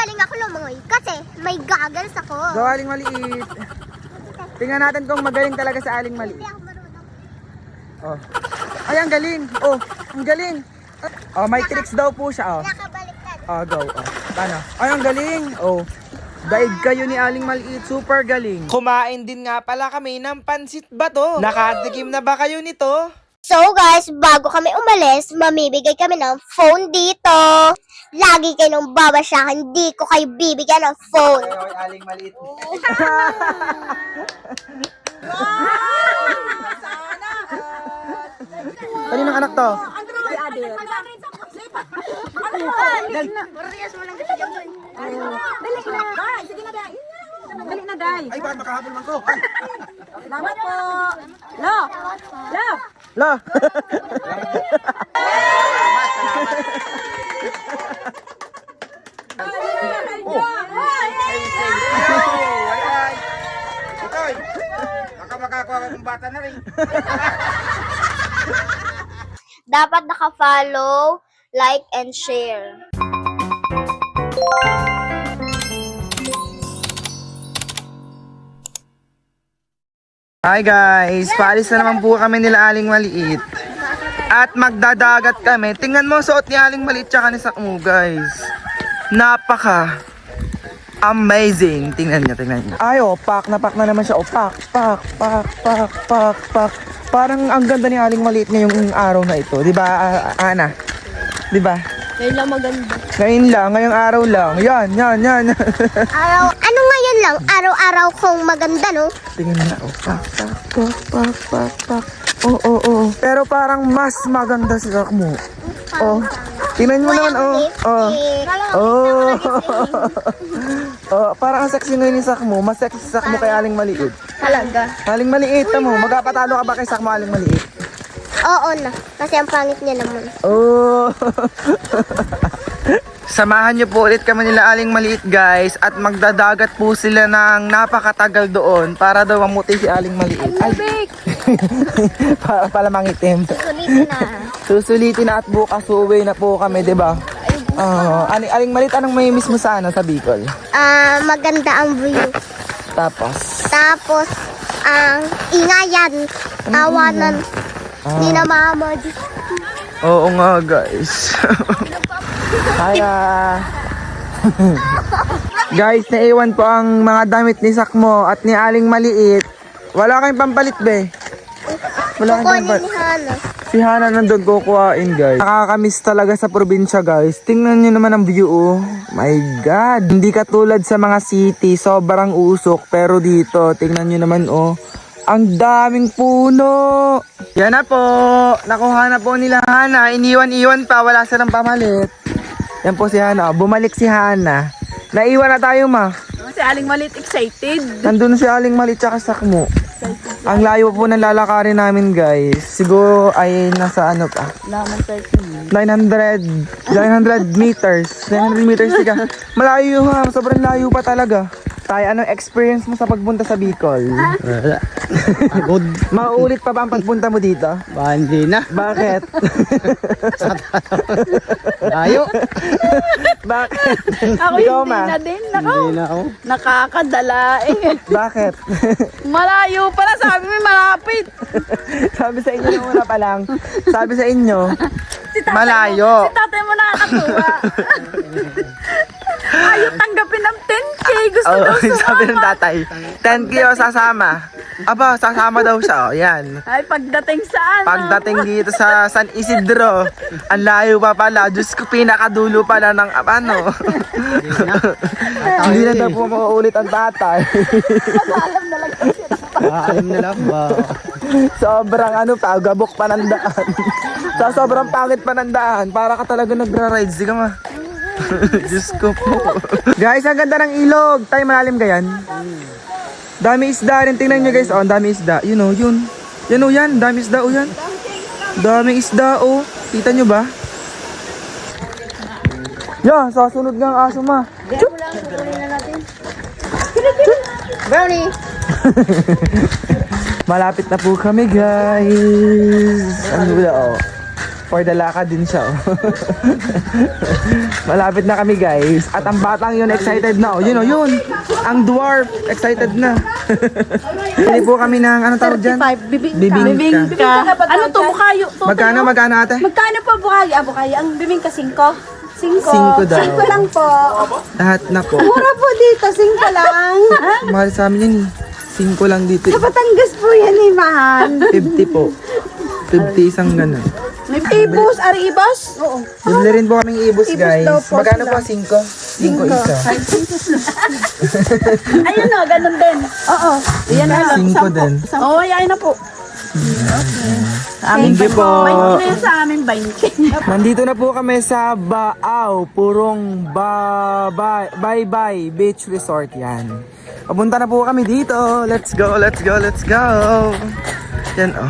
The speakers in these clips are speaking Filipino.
magaling ako lumangoy kasi may goggles ako. Go, Aling Maliit. Tingnan natin kung magaling talaga sa Aling Maliit. Hindi ako marunong. Oh. Ay, ang galing. Oh, ang galing. Oh, may tricks daw po siya. Oh, Nakabaliktad. go. Oh. Paano? Ay, ang galing. Oh. Daig kayo ni Aling Maliit. Super galing. Kumain din nga pala kami ng pansit bato. Nakatikim na ba kayo nito? So guys, bago kami umalis, mamibigay kami ng phone dito. Lagi kayo nung babasya, hindi ko kayo bibigyan ng phone. Ay, Aling Maliit. Kanino ang anak to? Dali na, Day. Ay, bakit makahabol man ko? Salamat po. Lo! Lo! La! Itoy, baka makakuha ng bata na rin. Dapat naka-follow, like, and share. Hi guys, paalis na naman po kami nila Aling Maliit. At magdadagat kami. Tingnan mo suot ni Aling Maliit tsaka ni Sakmo guys. Napaka amazing. Tingnan niyo. Ay oh, pak na naman siya. Oh, pak. Parang ang ganda ni Aling Maliit ngayong araw na ito. 'Di ba, Ana? 'Di ba? Ngayon lang maganda. Ngayong araw lang. Yan. Ano ngayon lang? Araw-araw kong maganda, no? Tingnan na. Oh, pak. Oh. Pero parang mas maganda si Sakmo. Oh. Tingnan mo naman, parang ang sexy ngayon ni Sakmo. Mas sexy si Sakmo kay Aling Maliit. Talaga? Aling Maliit, mo. Magkapatalo ka ba kay Sakmo, Aling Maliit? Oo na. Kasi ang pangit niya naman. Oh. Samahan niyo po ulit kami nila Aling Maliit guys. At magdadagat po sila ng napakatagal doon. Para daw mamuti si Aling Maliit. Ay, para pala mangitim. Sulitin na. Susulitin na at bukas uwi na po kami, 'di ba? Aling Maliit, anong may miss mo sa Bicol? Maganda ang view. Tapos, Ang ingayan. Tawanan. Ni na mama. oo nga guys. Kaya guys, naiwan po ang mga damit ni Sakmo at ni Aling Maliit. Wala kayong pampalit, be. Wala kayong Kukunin pampalit. ni Hana. Si Hana nandun kukuhain guys. Nakakamiss talaga sa probinsya guys. Tingnan nyo naman ang view oh. My God. Hindi katulad sa mga city. Sobrang usok. Pero dito, tingnan nyo naman oh. Ang daming puno. Yan na po. Nakuha na po nila Hana. Iniwan pa. Wala silang pamalit. Yan po si Hana. Bumalik si Hana. Naiwan na tayo ma. Si Aling Maliit excited. Nandun si Aling Maliit tsaka Sakmo. Ang layo po ng lalakarin namin guys. Siguro ay nasa ano pa. Laman 30. 900 meters. 900 meters ka. Malayo ha. Sobrang layo pa talaga. Tay, anong experience mo sa pagpunta sa Bicol? Wala. Good. Mauulit pa ba ang pagpunta mo dito? Hindi na. Bakit? Ayo. Bakit? Ako Ikaw, hindi ma? na din. Nako. Hindi na ako. Nakakadala eh. Bakit? Malayo pala. Sabi mo malapit. Sabi sa inyo nung una pa lang. Sabi sa inyo, Si tatay malayo. Si tatay mo nakakatuwa. Ayaw tanggapin ng 10K. Gusto daw sumama. Sabi ng tatay, 10 kilo sasama. Aba, sasama daw siya. Oh, yan. Ay, pagdating saan? Pagdating dito sa San Isidro, ang layo pa pala. Diyos ko, pinakadulo pala ng ano. Hindi na daw po mauulit ang tatay. Alam na lang ba? Sobrang ano pa, gabok pa ng daan. Sa sobrang pangit pa ng daan, para ka talaga nagra-ride. Sige ma. Diyos ko po. Guys, ang ganda ng ilog. Tayo malalim ka yan. Dami isda rin. Tingnan nyo guys. Oh, ang dami isda. Yun oh, yun. Yan oh, yan. Dami isda oh, yan. Dami isda oh. Kita nyo ba? Yeah, sasunod nga ang aso ma. Chup! Brownie. Malapit na po kami guys. Ano ba oh? For the lakad din siya, oh. Malapit na kami, guys. At ang batang yun, excited na, oh. Yun, oh, yun. Ang dwarf, excited na. Hindi po kami ng, ano tawag dyan? 35, bibingka. Bibingka. Ano to, bukayo? To, Magkano ate? Magkano po bukayo? Bukayo. Ang bibingka, 5? 5. 5 daw. 5 lang po. Lahat na po. Mura po dito, 5 lang. Mahal sa amin yan, eh. 5 lang dito, eh. Batangas po yan eh, mahal. 50 po. 50 isang ganun. May ibos, ari ibos? Oo. Bibili rin po kaming ibos, guys. daw po Magkano sila. po? 5? 5 isa. Ayun o, ganun din. Oo. Ayan na. 5 din. Oo, ayan na po. Thank you po. 20 na yan sa amin, 20. Nandito na po kami sa Baaw, Purong Bye-Bye Beach Resort yan. Papunta na po kami dito. Let's go, let's go, let's go. Yan, oh.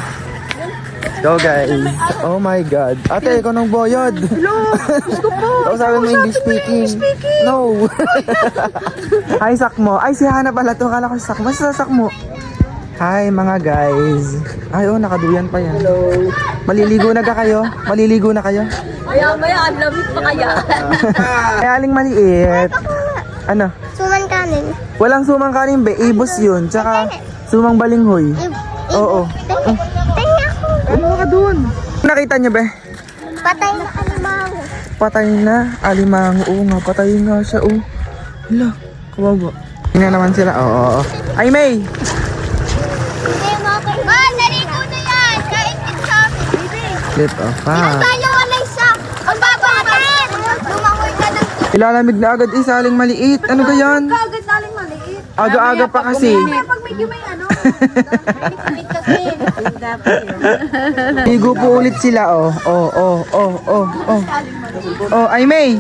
Go, guys. Oh my God. Ate, ikaw nang boyod. Hello, gusto po. Kausapin mo English speaking. No. Hi, Sakmo. Ay, si Hana pala to. Kala ko si Sakmo. Basta Sakmo. Hi, mga guys. Ay, oh, nakaduyan pa yan. Hello. Maliligo na ka kayo? Maliligo na kayo? Maya, ang lamig pa kaya. Ay, aling maliit. Ano? Suman kanin. Walang sumang kanin, be. Ibos yun. Tsaka sumang balinghoy. Oo. Tingnan ako. Ano ka dun? Nakita niyo, be? Patay na alimango. Patay na. Alimango. Oo nga, patay nga siya. Oh. Hala, kawawa. Tingnan naman sila. Oo. Ay, May! Naligo na yan. Kain din sa amin. Flip off, ha? Tayo wala isa. Ang babatin. Lumangoy ka ng Ilalamig na agad isaling maliit. Ano ga yan? Kagad naling maliit. Aga-aga pa kasi. Pag medyo may ano. Mainit kasi. Ligo po ulit sila, oh. Oh, ay May!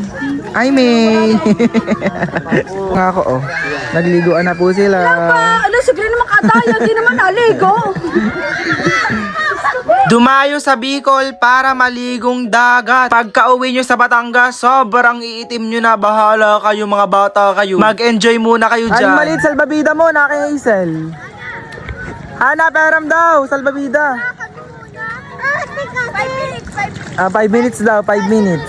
Ay May! Nga ako, oh. Nagliguan na po sila. Ano, sige naman kadaya. Di naman naligo. Dumayo sa Bicol para maligong dagat. Pagka-uwi nyo sa Batangas, sobrang iitim nyo na. Bahala kayo, mga bata kayo. Mag-enjoy muna kayo dyan. Ay, maliit, salbabida mo na kay Hazel. Hana, peram daw, salbabida. 5 minutes daw, 5 minutes.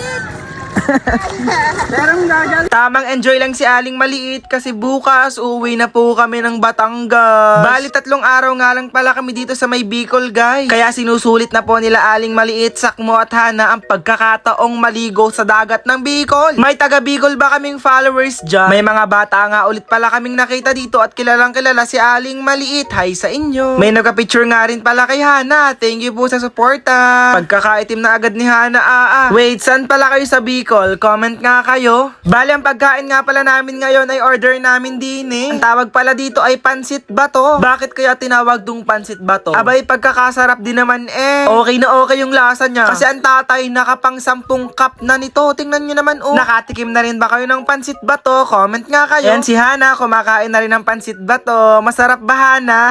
Tamang enjoy lang si Aling Maliit kasi bukas uwi na po kami ng Batangas. Bali 3 araw nga lang pala kami dito sa may Bicol, guys. Kaya sinusulit na po nila Aling Maliit, Sakmo at Hana ang pagkakataong maligo sa dagat ng Bicol. May taga Bicol ba kaming followers dyan? May mga bata nga ulit pala kaming nakita dito at kilalang kilala si Aling Maliit. Hi sa inyo. May nagka-picture nga rin pala kay Hana. Thank you po sa suporta. Pagkakaitim na agad ni Hana. Wait, saan pala kayo sa Bicol? Comment nga kayo. Bali, ang pagkain nga pala namin ngayon ay order namin din eh. Ang tawag pala dito ay pansit bato. Bakit kaya tinawag dong pansit bato? Abay, pagkakasarap din naman eh. Okay na okay yung lasa niya. Kasi ang tatay nakapang 10 cup na nito. Tingnan nyo naman oh. Nakatikim na rin ba kayo ng pansit bato? Comment nga kayo. Yan si Hana, kumakain na rin ng pansit bato. Masarap ba, Hana?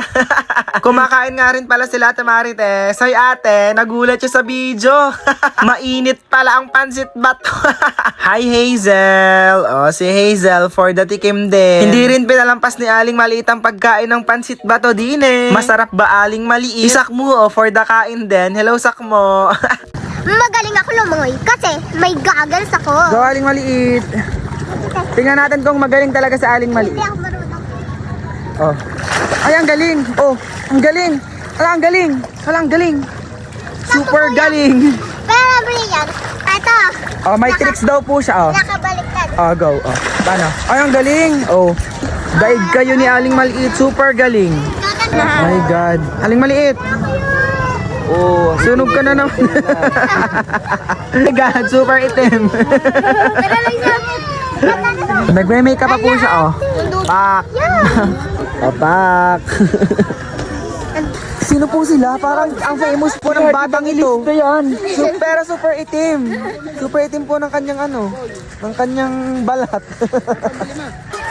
Kumakain nga rin pala sila Ate Marites. Hoy ate, nagulat siya sa video. Mainit pala ang pansit bato. Hi Hazel! O, si Hazel for the tikim din. Hindi rin pinalampas ni Aling Maliit ang pagkain ng pansit bato din eh. Masarap ba Aling Maliit? Sakmo o for the kain din. Hello Sakmo! Magaling ako lumangoy kasi may goggles ako. Go Aling Maliit! Tingnan natin kung magaling talaga sa Aling Maliit. Hindi ako marunong. Oh. Ay, ang galing! Oh, ang galing! Ala, ang galing! Ala, ang galing! Super galing! Pero Brian, ito. Oh, may tricks daw po siya, oh. Nakabaliktad. Oh, go. Oh. Paano? Ay, ang galing. Oh. Guide kayo ni Aling Maliit. Super galing. Oh my God. Aling Maliit. Oh, sunog ka na naman. Oh my God, super itim. Nagme-makeup pa po siya, oh. Pak. Papak. Sino po sila? Parang ang famous po ng batang ito. Pero super itim. Super itim po ng kanyang ng kanyang balat.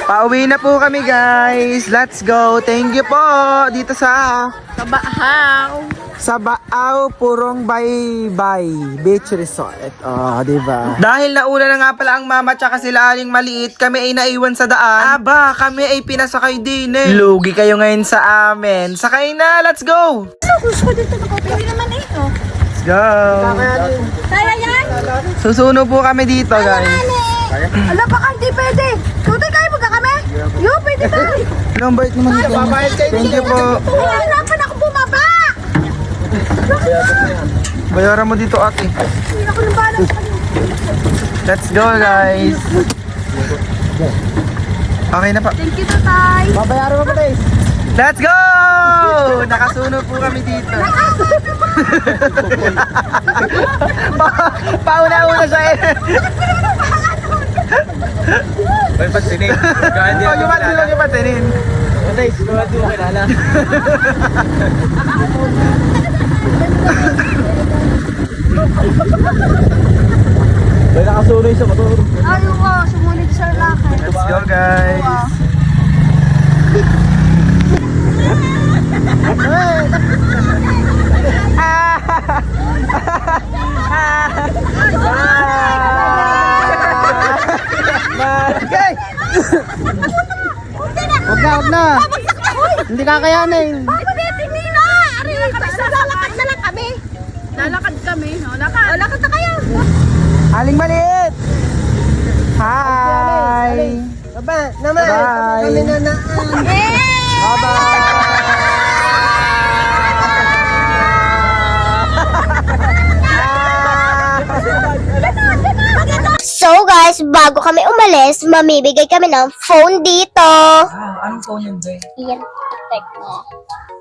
Pauwi na po kami, guys. Let's go. Thank you po dito sa Baaw, Purong Bye-Bye Beach Resort. Oh, diba? Dahil nauna na nga pala ang mama tsaka sila Aling Maliit, kami ay naiwan sa daan. Aba, kami ay pinasakay din eh. Lugi kayo ngayon sa amin. Sakay na, let's go! Gusto dito. Pwede naman eh. go! Kaya yan? Susuno po kami dito, guys. Ala, baka hindi pwede. Tutoy, kaya mo ka kami? Yo, pwede ba? Ilang bait naman dito. Thank you po. Hirapan ako bumaba. Bayaran mo dito, ate. Hindi ako nang balas. Let's go, guys. Okay na pa. Thank you, Tutay. Babayaran mo pa, guys. Let's go! Nakasuno po kami dito. Pauna-una siya eh. Ay, pansinin. Huwag yung patinin. Patay, sumunod mo kilala. May nakasunoy sa motor. Ayaw ko, sumunod sa lalaki. Let's go, guys. Okay! Huwag na. Hindi kakayanin. Lalakad na lang kami. Lalakad kami, no? Lakad. Lakad na kayo. Aling maliit! Hi! Baba, naman. Bye! Kami na na. So guys, bago kami umalis, mamibigay kami ng phone dito. Anong phone yun, Jay? Yan, Tecno.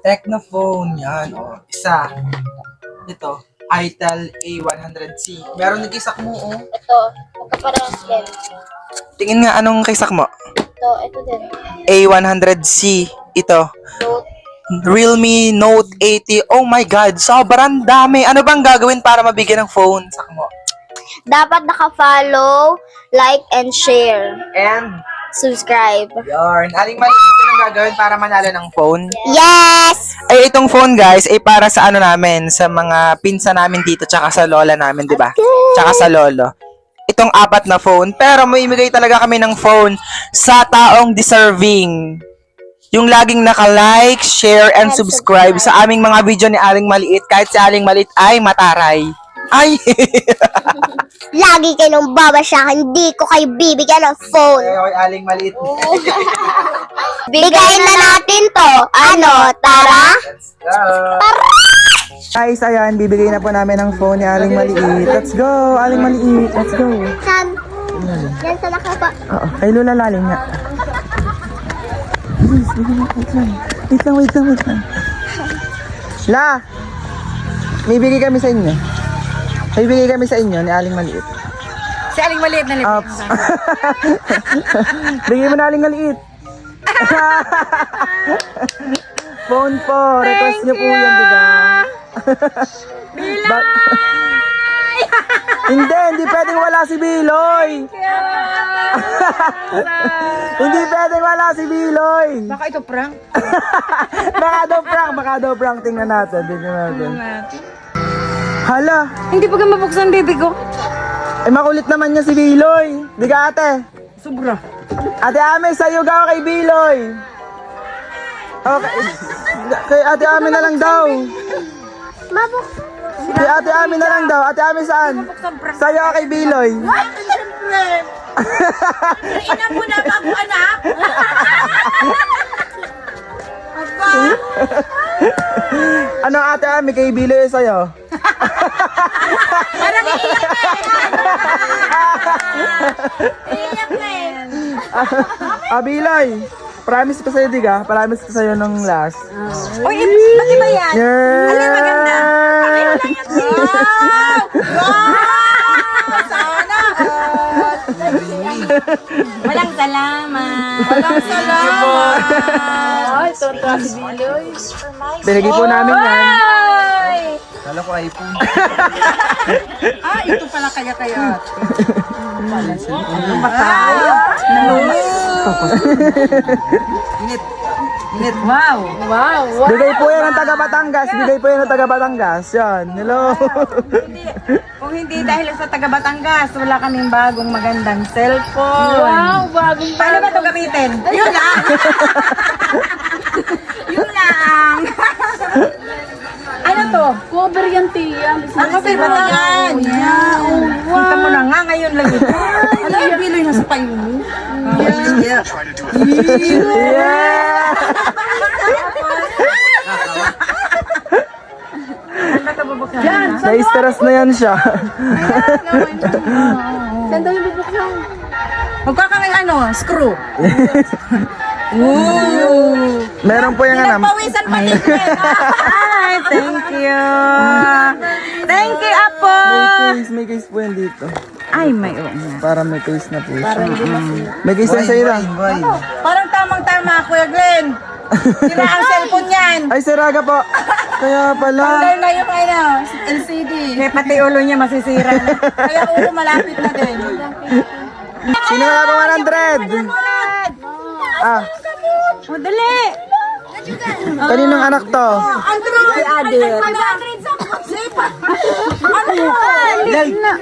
Tecno phone yan. O, isa. Ito, Itel A100C. Meron nag-isak mo, oh. Ito, magkaparehas din. Tingin nga anong kaisak mo. Ito din. A100C. Ito. Note. Realme Note 80. Oh my God, sobrang dami. Ano bang gagawin para mabigyan ng phone? Sak mo. Dapat naka-follow, like, and share. And, Subscribe. yarn. Aling maliit yun ang gagawin para manalo ng phone? Yes! Ay, itong phone guys, ay para sa ano namin, sa mga pinsa namin dito, tsaka sa lola namin, di ba? Tsaka sa lolo. Itong 4 na phone, pero mamimigay talaga kami ng phone sa taong deserving. Yung laging naka-like, share, and subscribe sa aming mga video ni Aling Maliit, kahit si Aling Maliit ay mataray. Ay! Lagi kayo nung babasya, hindi ko kayo bibigyan ng phone. Ay, Aling Maliit. Bigayin na natin to. Ano, tara? Let's go! Guys, ayan, bibigay na po namin ng phone ni Aling Maliit. Let's go, Aling Maliit. Let's go. San? Yan sa nakapa. Oo, kay Lola Laling nga. Please, wait lang. La! May bigay kami sa inyo. May bigay kami sa inyo ni Aling Maliit. Si Aling Maliit na libre. Ups. Bigay mo na Aling Maliit. Phone po. Request niyo po yan, diba? Biloy! Hindi pwedeng wala si Biloy. Hindi pwedeng wala si Biloy. Baka ito prank. Baka daw prank. Tingnan natin. Hala, Hindi pa ka mabuksan baby ko. makulit naman niya si Biloy. Di ka ate? Sobra. Ate Ame, sa'yo gaw kay Biloy. Okay. Kay Ate Ame na lang daw. Kay Ate Ame na lang daw. Ate Ame saan? Sa'yo kay Biloy. Ina mo na bago anak. Ano Ate Ame kay Biloy sa'yo? Parang iiyak na Iiyak na Biloy. Promise ko sa'yo, di ka? Promise ko sa'yo nung last. Uy, ba't iba yan? Yeah. Alin maganda? Sana. Walang salamat. Ay, tonto si Biloy. Binigay po namin yan. Kala ko iPhone. Ito pala kaya. Init. Wow. Bigay po yan ng taga Batangas. Yan. Hello. Kung hindi dahil sa taga Batangas, wala kaming bagong magandang cellphone. Wow, bagong Paano ba ito gamitin? Yun lang. Yun lang. Ano to? Cover yan, Tia. Ang kasi bataan. Kita mo na nga ngayon lang ito. Ano yung biloy na sa payo mo? Yeah! Na-stress na yan siya. Saan daw yung bubuksan? Magkakaming screw. Ooh. Meron po yung anam. Pawisan pa din. Ay, thank you. Thank you, Apo. May case po yan dito. Ay, may oo nga. Para may case na po siya. May case yan sa'yo lang. Parang tamang-tama, Kuya Glenn. Sira ang cellphone yan. Ay, siraga po. Kaya pala. Under na yung LCD. Kaya pati ulo niya masisira na. Kaya ulo malapit na din. Sino wala pa 100? Ah, O, dali. kaninong anak to? Si Adel.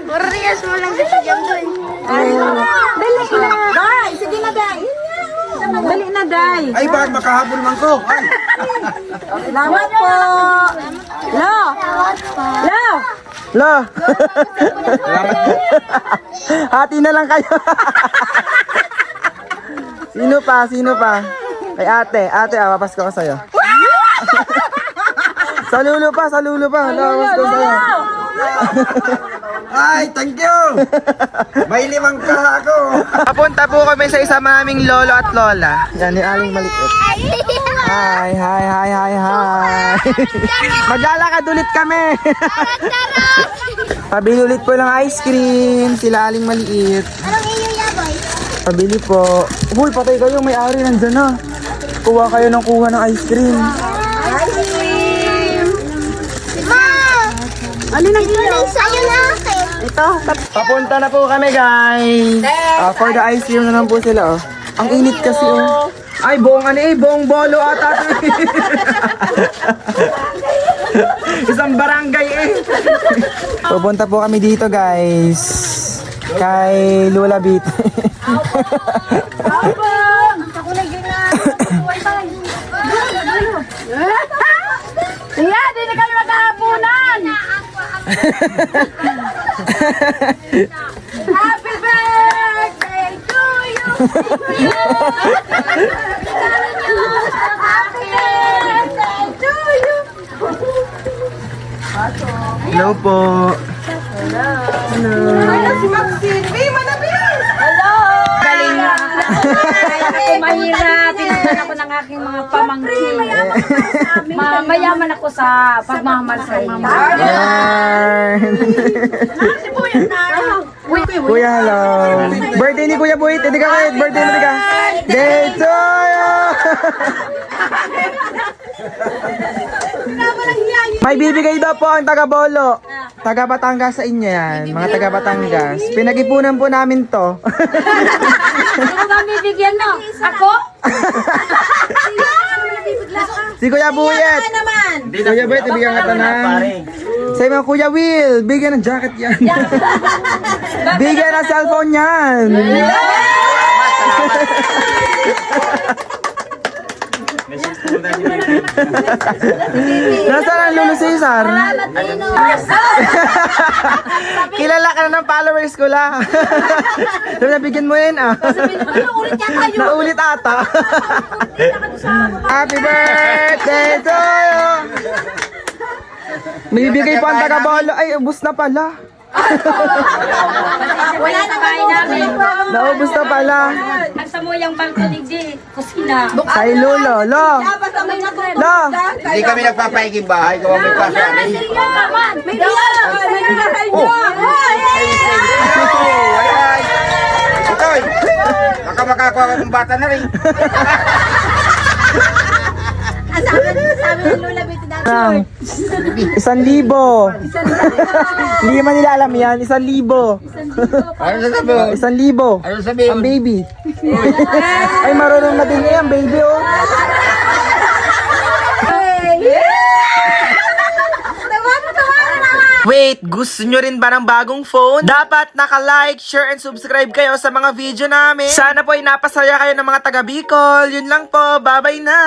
Marias mo lang dito dyan doon. Dali na. Day, sige na, Day. Dali na, Day. Ay, bakit makahabol man ko? Ay, Salamat po. Lo. Lo. Lo! Hati na lang kayo. Sino pa? Sino pa? Kay ate. Ate, papas ko sa'yo. Sa lulo pa. Papas ko sa'yo. ay, thank you! May 5 ka ako. Papunta po kami sa isa naming lolo at lola. Yan, ni Aling Maliit. Hi. Maglalakad ulit kami. Pabili ulit po ng ice cream. Sila Aling Maliit. Anong iyo ya, boy? Pabili po. Uy, patay kayo. May-ari nandyan na. Kuha kayo ng kuha ng ice cream. Ma! Alin ang iyo? Sa'yo na akin. Ito. Papunta na po kami, guys. For the ice cream na lang po sila, oh. Ang init kasi, oh. Ay, buong buong bolo ata. Isang barangay, eh. Pupunta po kami dito, guys. Kay Lula Beat. Tia, di na kami magkahapunan. Happy birthday to you. Happy birthday to you. Hello po. Si Maxine. May manabihan. Galing na. Ako mahirap. Pinagdan ako ng aking mga pamangkin. Mayaman ako sa pagmamahal sa inyo. Yan. Kuya, hello. Birthday ni Kuya Buhit. Hindi ka kahit birthday mo, hindi ka. Day to you. May bibigay daw po ang taga-Bolo. Taga-Batangas sa inyo yan. Mga taga-Batangas. Pinag-ipunan po namin to. Ano ba bibigyan mo? Ako? Si Kuya Buyet. Kuya Buyet, ibigyan ka na. Sa mga Kuya Will, bigyan ng jacket yan. Bigyan ng cellphone yan. Nasaan ang Lolo Cesar? Kilala ka na ng followers ko lang. Pero nabigyan mo yun, ah. Naulit ata. Happy birthday to you! May bibigay pa ang taga-Bolo. Ay, ubus na pala. Wala na kain namin. Naubos na pala. Nagsamuyang balkonig di kusina. Kay Lolo. Lo! Lo! Hindi kami nagpapaiging bahay. Kung may pasari. May biyan! Ay! Itoy! Baka makakuha ng bata na rin. Sabi ni Lola Betty dati. 1,000. Hindi man nila alam yan. 1,000. Ano sasabihin? 1,000. Ano sabihin? Ang baby. Ay, marunong na din ang baby, oh. Wait, gusto nyo rin ba ng bagong phone? Dapat naka-like, share, and subscribe kayo sa mga video namin. Sana po ay napasaya kayo ng mga taga Bicol. Yun lang po. Bye-bye na!